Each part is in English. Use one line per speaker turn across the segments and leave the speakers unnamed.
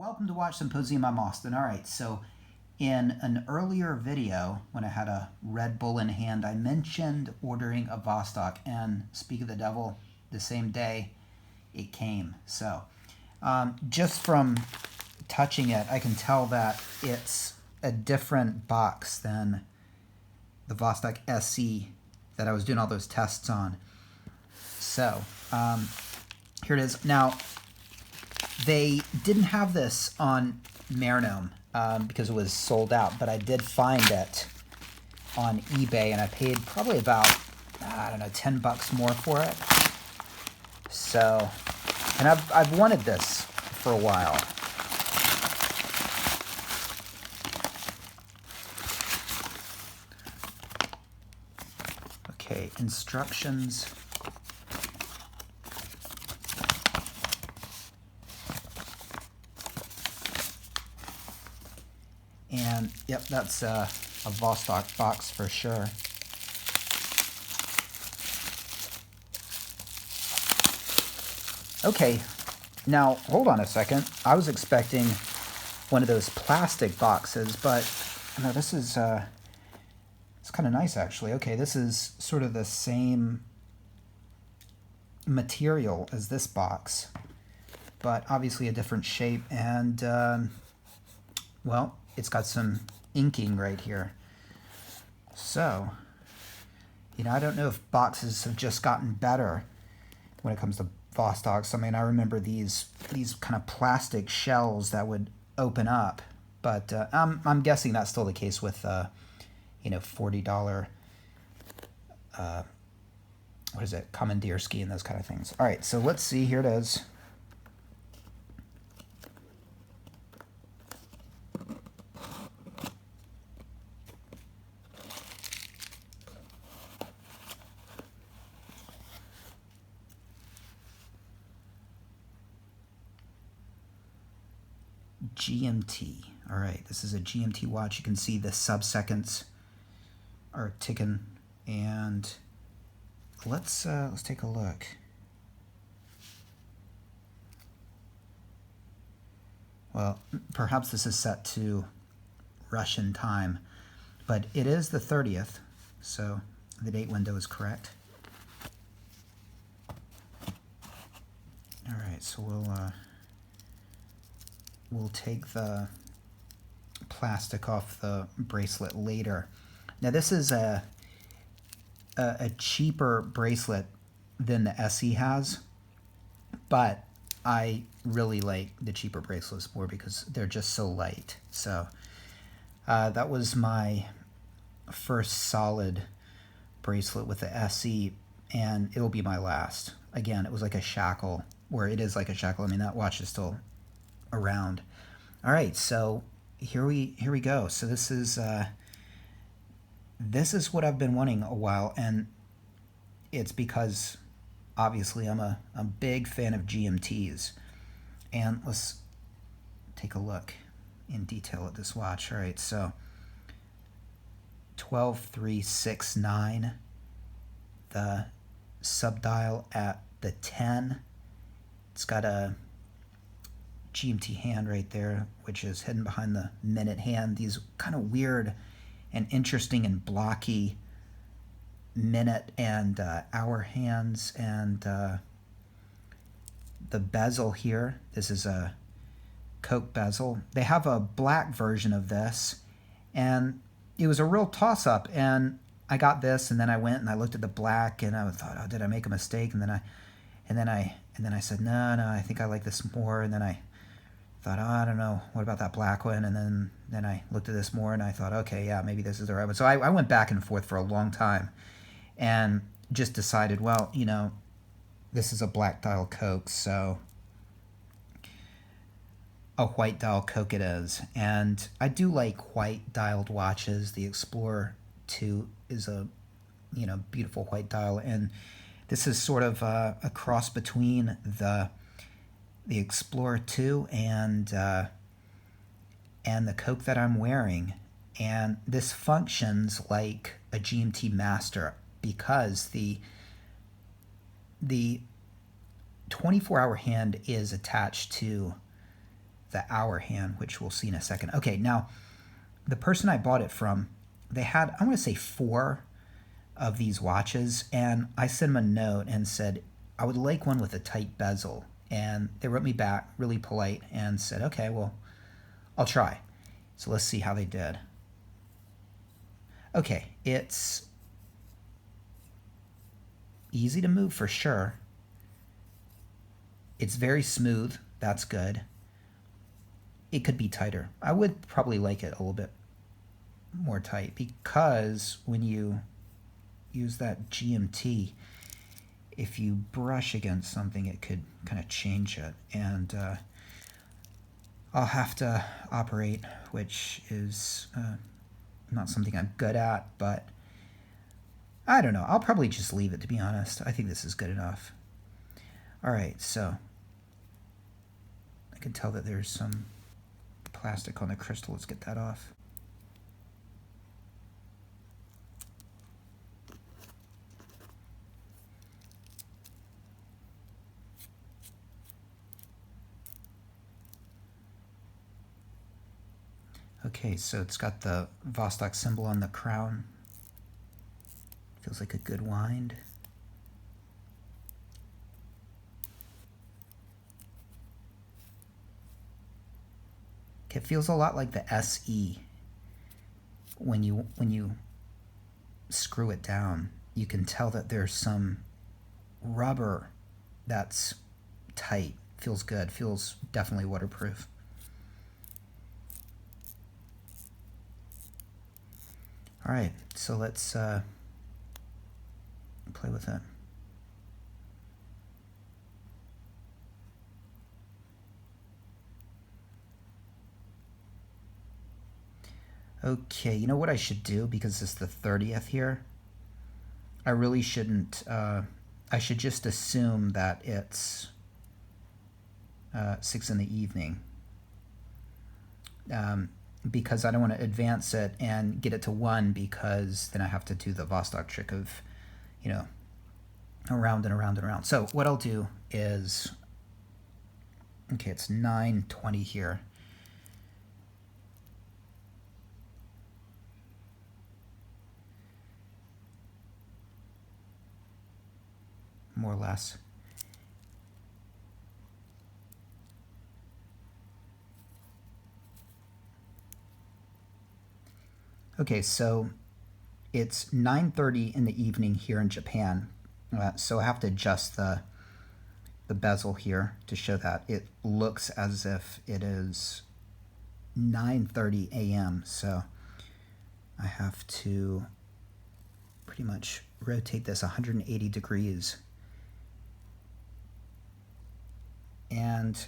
Welcome to Watch Symposium. I'm Austin. All right, so in an earlier video, when I had a Red Bull in hand, I mentioned ordering a Vostok, and speak of the devil, the same day it came. So just from touching it, I can tell that it's a different box than the Vostok SE that I was doing all those tests on. So here it is. Now, they didn't have this on Marinome because it was sold out, but I did find it on eBay, and I paid probably about, I don't know, 10 bucks more for it. So, and I've wanted this for a while. Okay, instructions. And yep, that's a Vostok box for sure. Okay, now hold on a second. I was expecting one of those plastic boxes, but no, this is it's kind of nice actually. Okay, this is sort of the same material as this box, but obviously a different shape, and well, it's got some inking right here. So, you know, I don't know if boxes have just gotten better when it comes to Vostoks. I mean, I remember these kind of plastic shells that would open up, but I'm guessing that's still the case with you know, $40 what is it, commandeer ski and those kind of things. All right, so let's see. Here it is. GMT. All right, this is a GMT watch. You can see the sub-seconds are ticking, and let's take a look. Well, perhaps this is set to Russian time, but it is the 30th, so the date window is correct. All right, so we'll take the plastic off the bracelet later. Now, this is a cheaper bracelet than the SE has, but I really like the cheaper bracelets more because they're just so light. So that was my first solid bracelet with the SE, and it will be my last. Again, it was like a shackle, where it is like a shackle. I mean, that watch is still around. All right, so here we go. So this is what I've been wanting a while, and it's because obviously I'm a big fan of GMTs. And let's take a look in detail at this watch. All right, so 12369, the subdial at the 10. It's got a GMT hand right there, which is hidden behind the minute hand. These kind of weird and interesting and blocky minute and hour hands, and the bezel here. This is a Coke bezel. They have a black version of this, and it was a real toss-up, and I got this, and then I went and I looked at the black, and I thought, oh, did I make a mistake? And then I said, no, I think I like this more. And then I thought, oh, I don't know, what about that black one? And then I looked at this more, and I thought, okay, yeah, maybe this is the right one. So I went back and forth for a long time, and just decided, well, you know, this is a black dial Coke, so a white dial Coke it is. And I do like white dialed watches. The Explorer 2 is a, you know, beautiful white dial, and this is sort of a cross between the Explorer 2 and the Coke that I'm wearing. And this functions like a GMT Master because the 24-hour hand is attached to the hour hand, which we'll see in a second. Okay, now the person I bought it from, they had, I want to say 4 of these watches, and I sent them a note and said, I would like one with a tight bezel. And they wrote me back really polite and said, okay, well, I'll try. So let's see how they did. Okay, it's easy to move for sure. It's very smooth. That's good. It could be tighter. I would probably like it a little bit more tight, because when you use that GMT, if you brush against something, it could kind of change it. And I'll have to operate, which is not something I'm good at, but I don't know. I'll probably just leave it, to be honest. I think this is good enough. All right, so I can tell that there's some plastic on the crystal. Let's get that off. Okay, so it's got the Vostok symbol on the crown. Feels like a good wind. It feels a lot like the SE. When you screw it down, you can tell that there's some rubber that's tight. Feels good. Feels definitely waterproof. All right, so let's play with it. Okay, you know what I should do, because it's the 30th here? I really shouldn't, I should just assume that it's 6 in the evening. Because I don't want to advance it and get it to 1, because then I have to do the Vostok trick of, you know, around and around and around. So what I'll do is, okay, it's 9:20 here. More or less. Okay, so it's 9:30 in the evening here in Japan. So I have to adjust the bezel here to show that it looks as if it is 9:30 a.m. So I have to pretty much rotate this 180 degrees. And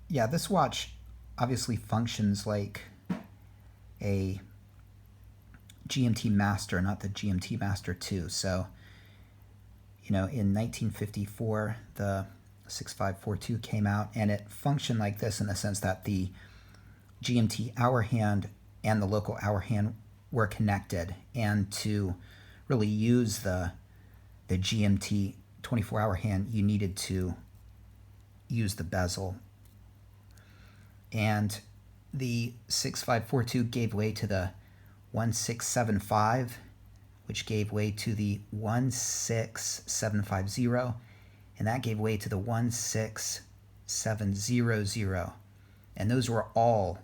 yeah, this watch obviously functions like a GMT Master, not the GMT Master 2. So, you know, in 1954, the 6542 came out, and it functioned like this in the sense that the GMT hour hand and the local hour hand were connected. And to really use the GMT 24-hour hand, you needed to use the bezel. And the 6542 gave way to the 1675, which gave way to the 16750, and that gave way to the 16700. And those were all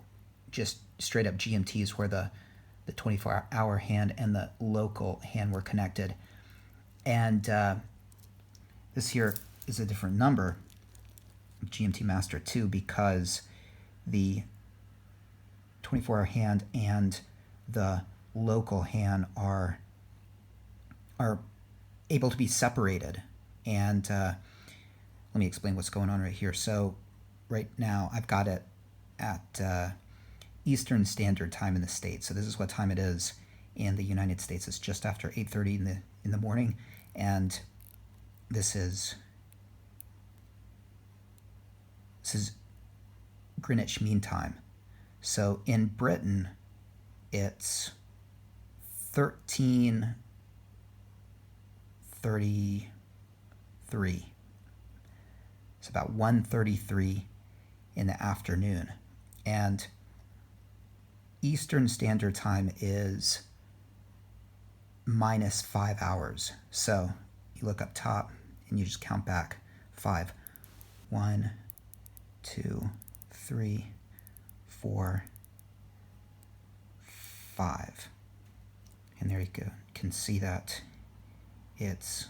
just straight up GMTs, where the 24-hour hand and the local hand were connected. And this here is a different number, GMT Master 2, because the 24-hour hand and the local hand are able to be separated. And let me explain what's going on right here. So right now I've got it at Eastern Standard Time in the States. So this is what time it is in the United States. It's just after 8:30 in the morning, and this is Greenwich Mean Time. So in Britain, it's 13:33. It's about 1:33 in the afternoon. And Eastern Standard Time is minus 5 hours. So you look up top and you just count back 5. 1, 2, 3, 4, 5. And there you go. You can see that it's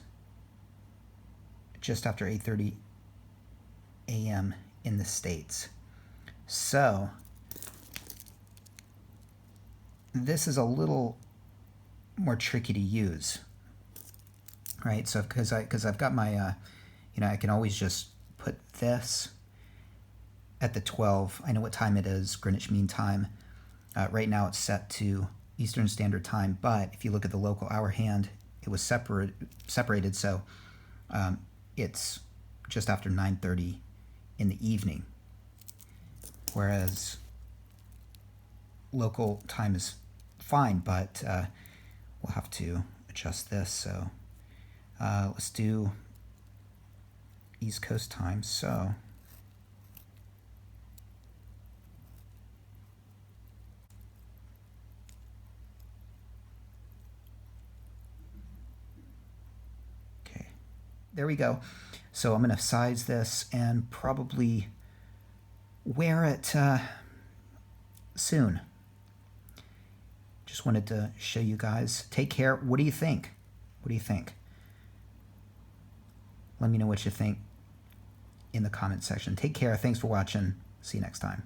just after 8:30 a.m. in the States. So this is a little more tricky to use, right? So because I've got my, I can always just put this at the 12. I know what time it is, Greenwich Mean Time. Right now it's set to Eastern Standard Time, but if you look at the local hour hand, it was separated, so it's just after 9:30 in the evening, whereas local time is fine, but we'll have to adjust this. So let's do East Coast time. So okay, there we go. So I'm going to size this and probably wear it soon. Just wanted to show you guys. Take care. What do you think? What do you think? Let me know what you think in the comment section. Take care. Thanks for watching. See you next time.